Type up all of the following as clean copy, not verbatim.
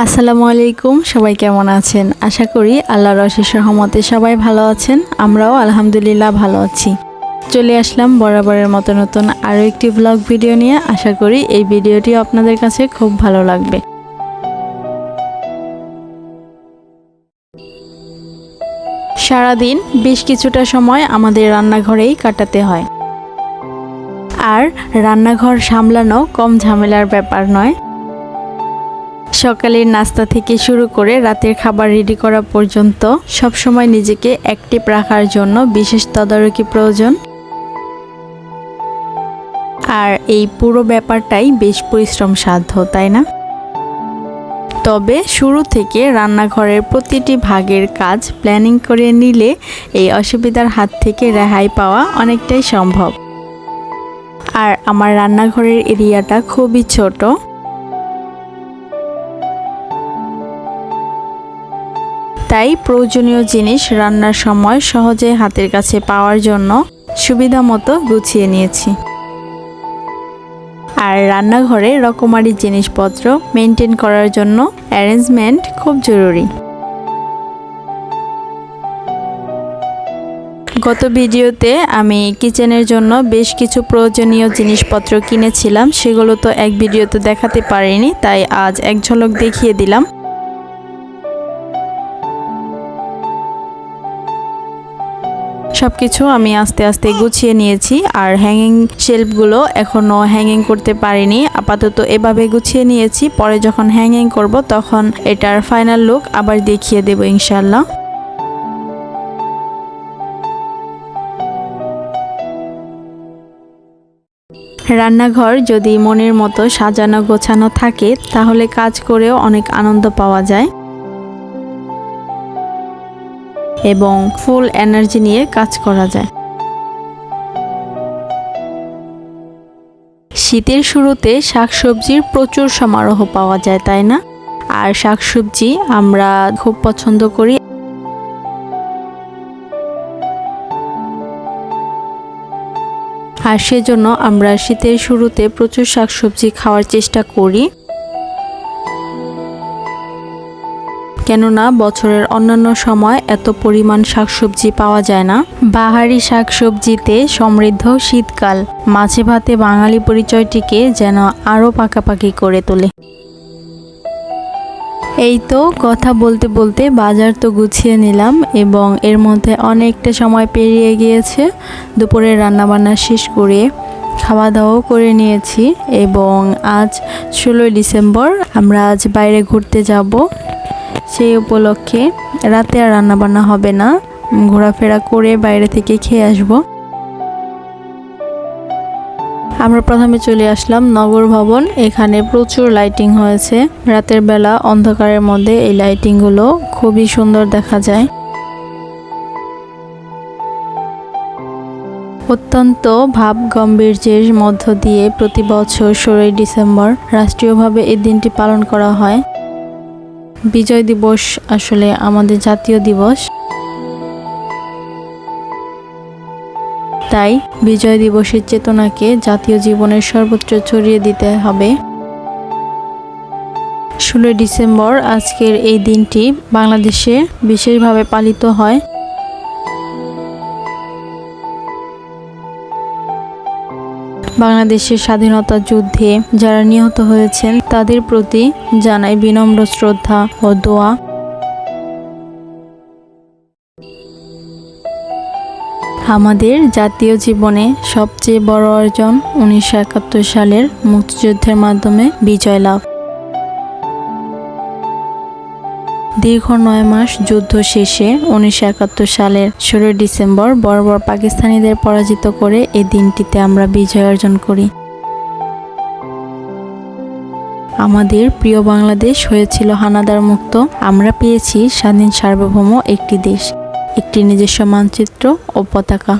আসসালামু আলাইকুম, সবাই কেমন আছেন? আশা করি আল্লাহর অশেষ রহমতে সবাই ভালো আছেন। আমরাও আলহামদুলিল্লাহ ভালো আছি। চলে আসলাম বরাবরের মতো নতুন আরও একটি ব্লগ ভিডিও নিয়ে। আশা করি এই ভিডিওটি আপনাদের কাছে খুব ভালো লাগবে। সারাদিন বেশ কিছুটা সময় আমাদের রান্নাঘরেই কাটাতে হয়, আর রান্নাঘর সামলানো কম ঝামেলার ব্যাপার নয়। সকালের নাস্তা থেকে শুরু করে রাতের খাবার রেডি করা পর্যন্ত সবসময় নিজেকে অ্যাক্টিভ রাখার জন্য বিশেষ তদারকি প্রয়োজন। আর এই পুরো ব্যাপারটাই বেশ পরিশ্রম সাধ্য, তাই না? তবে শুরু থেকে রান্নাঘরের প্রতিটি ভাগের কাজ প্ল্যানিং করে নিলে এই অসুবিধার হাত থেকে রেহাই পাওয়া অনেকটাই সম্ভব। আর আমার রান্নাঘরের এরিয়াটা খুবই ছোট, তাই প্রয়োজনীয় জিনিস রান্নার সময় সহজে হাতের কাছে পাওয়ার জন্য সুবিধা মতো গুছিয়ে নিয়েছি। আর রান্নাঘরে রকমারি জিনিসপত্র মেনটেন করার জন্য অ্যারেঞ্জমেন্ট খুব জরুরি। গত ভিডিওতে আমি কিচেনের জন্য বেশ কিছু প্রয়োজনীয় জিনিসপত্র কিনেছিলাম, সেগুলো তো এক ভিডিওতে দেখাতে পারিনি, তাই আজ এক ঝলক দেখিয়ে দিলাম। সবকিছু আমি আস্তে আস্তে গুছিয়ে নিয়েছি, আর হ্যাঙ্গিং শেলফগুলো এখনো হ্যাঙ্গিং করতে পারিনি। আপাতত এভাবে গুছিয়ে নিয়েছি, পরে যখন হ্যাঙ্গিং করব তখন এটার ফাইনাল লুক আবার দেখিয়ে দেব ইনশাল্লাহ। রান্নাঘর যদি মনের মতো সাজানো গোছানো থাকে তাহলে কাজ করেও অনেক আনন্দ পাওয়া যায় এবং ফুল এনার্জি নিয়ে কাজ করা যায়। শীতের শুরুতে শাকসবজির প্রচুর সমারোহ পাওয়া যায়, তাই না? আর শাকসবজি আমরা খুব পছন্দ করি। আর সেজন্য আমরা শীতের শুরুতে প্রচুর শাকসবজি খাওয়ার চেষ্টা করি, কেননা বছরের অন্যান্য সময় এত পরিমাণ শাকসবজি পাওয়া যায় না। বাহারি শাকসবজিতে সমৃদ্ধ শীতকাল মাছে ভাতে বাঙালি পরিচয়টিকে যেন আরও পাকাপাকি করে তোলে। এই তো কথা বলতে বলতে বাজার তো গুছিয়ে নিলাম এবং এর মধ্যে অনেকটা সময় পেরিয়ে গিয়েছে। দুপুরের রান্নাবান্না শেষ করে খাওয়া দাওয়াও করে নিয়েছি এবং আজ 16 ডিসেম্বর, আমরা আজ বাইরে ঘুরতে যাব। সেই উপলক্ষে রাতে আর রান্নাবান্না হবে না, ঘোরাফেরা করে বাইরে থেকে খেয়ে আসব। আমরা প্রথমে চলে আসলাম নগর ভবন। এখানে প্রচুর লাইটিং হয়েছে। রাতের বেলা অন্ধকারের মধ্যে এই লাইটিংগুলো খুবই সুন্দর দেখা যায়। অত্যন্ত ভাব গাম্ভীর্যের মধ্য দিয়ে প্রতি বছর 16 ডিসেম্বর রাষ্ট্রীয়ভাবে এই দিনটি পালন করা হয়। বিজয় দিবস আসলে আমাদের জাতীয় দিবস, তাই বিজয় দিবসের চেতনাকে জাতীয় জীবনের সর্বত্র ছড়িয়ে দিতে হবে। 16 ডিসেম্বর আজকের এই দিনটি বাংলাদেশে বিশেষভাবে পালিত হয়। বাংলাদেশের স্বাধীনতা যুদ্ধে যারা নিহত হয়েছেন তাদের প্রতি জানাই বিনম্র শ্রদ্ধা ও দোয়া। আমাদের জাতীয় জীবনে সবচেয়ে বড় অর্জন 1971 সালের মুক্তিযুদ্ধের মাধ্যমে বিজয় লাভ। দীর্ঘ 9 মাস যুদ্ধ শেষে 1971 সালের 16 ডিসেম্বর বর্বর পাকিস্তানিদের পরাজিত করে এই দিনটিতে আমরা বিজয় অর্জন করি। আমাদের প্রিয় বাংলাদেশ হয়েছিল হানাদার মুক্ত। আমরা পেয়েছি স্বাধীন সার্বভৌম একটি দেশ, একটি নিজস্ব মানচিত্র ও পতাকা।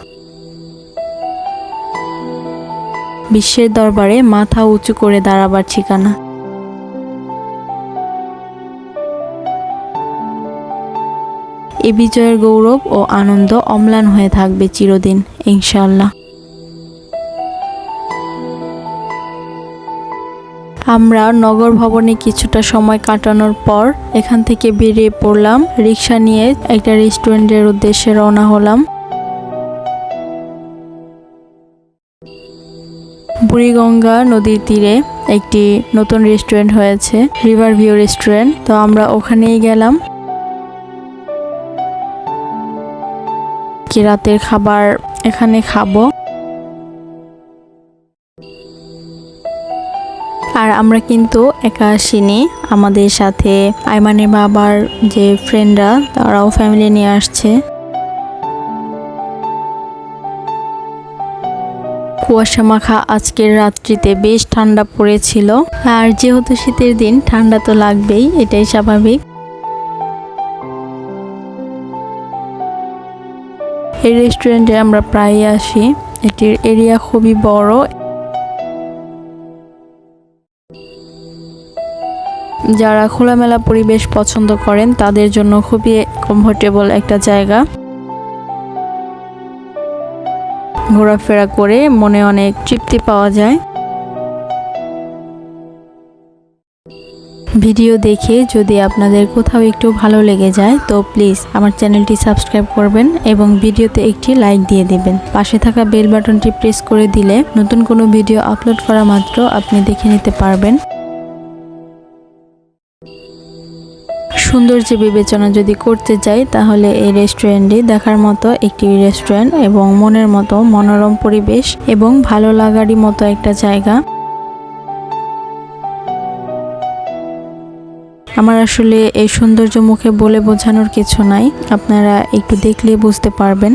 বিশ্বের দরবারে মাথা উঁচু করে দাঁড়াবার ঠিকানা। এ বিজয়ের গৌরব ও আনন্দ অম্লান হয়ে থাকবে চিরদিন ইনশাআল্লাহ। আমরা নগর ভবনে কিছুটা সময় কাটানোর পর এখান থেকে বেরিয়ে পড়লাম। রিক্সা নিয়ে একটা রেস্টুরেন্টের উদ্দেশ্যে রওনা হলাম। বুড়িগঙ্গা নদীর তীরে একটি নতুন রেস্টুরেন্ট হয়েছে, রিভার ভিউ রেস্টুরেন্ট। তো আমরা ওখানেই গেলাম। কি রাতের খাবার এখানে খাবো। আর আমরা কিন্তু একা আসিনি, আমাদের সাথে আইমানের বাবার যে ফ্রেন্ডরা তারাও ফ্যামিলি নিয়ে আসছে। কুয়াশা মাখা আজকের রাত্রিতে বেশ ঠান্ডা পড়েছিল, আর যেহেতু শীতের দিন ঠান্ডা তো লাগবেই, এটাই স্বাভাবিক। এই রেস্টুরেন্টে আমরা প্রায়ই আসি, এটির এরিয়া খুবই বড়। যারা খোলামেলা পরিবেশ পছন্দ করেন তাদের জন্য খুবই কমফোর্টেবল একটা জায়গা। ঘোরাফেরা করে মনে অনেক তৃপ্তি পাওয়া যায়। ভিডিও দেখে যদি আপনাদের কোথাও একটু ভালো লেগে যায় তো প্লিজ আমার চ্যানেলটি সাবস্ক্রাইব করবেন এবং ভিডিওতে একটি লাইক দিয়ে দেবেন। পাশে থাকা বেল বাটনটি প্রেস করে দিলে নতুন কোনো ভিডিও আপলোড করা মাত্র আপনি দেখে নিতে পারবেন। সৌন্দর্য বিবেচনা যদি করতে যাই তাহলে এই রেস্টুরেন্টটি দেখার মতো একটি রেস্টুরেন্ট এবং মনের মতো মনোরম পরিবেশ এবং ভালো লাগারই মতো একটা জায়গা। আমার আসলে এই সৌন্দর্য মুখে বলে বোঝানোর কিছু নাই, আপনারা একটু দেখলে বুঝতে পারবেন।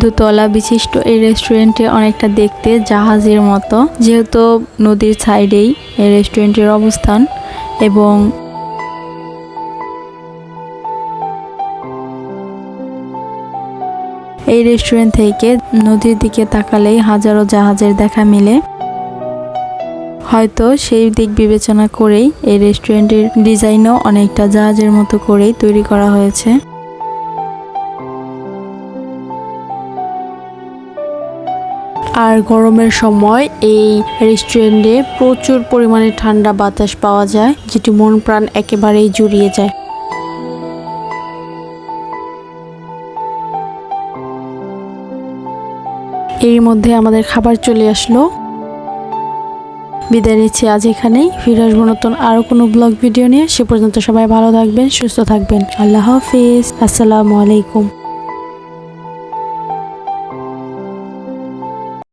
দোতলা বিশিষ্ট এই রেস্টুরেন্টে অনেকটা দেখতে জাহাজের মতো, যেহেতু নদীর সাইডেই এই রেস্টুরেন্টের অবস্থান। এবং এই রেস্টুরেন্ট থেকে নদীর দিকে তাকালেই হাজারো জাহাজের দেখা মিলে। হয়তো সেই দিক বিবেচনা করেই এই রেস্টুরেন্টের ডিজাইনও অনেকটা জাহাজের মতো করেই তৈরি করা হয়েছে। আর গরমের সময় এই রেস্টুরেন্টে প্রচুর পরিমাণে ঠান্ডা বাতাস পাওয়া যায়, যেটি মন প্রাণ একেবারেই জুড়িয়ে যায়। এর মধ্যে আমাদের খাবার চলে আসলো। বিদায় নিচ্ছি আজ এখানেই, ফিরে আসবো নতুন আরো কোনো ব্লগ ভিডিও নিয়ে। সে পর্যন্ত সবাই ভালো থাকবেন, সুস্থ থাকবেন। আল্লাহ হাফিজ, আসসালামু আলাইকুম।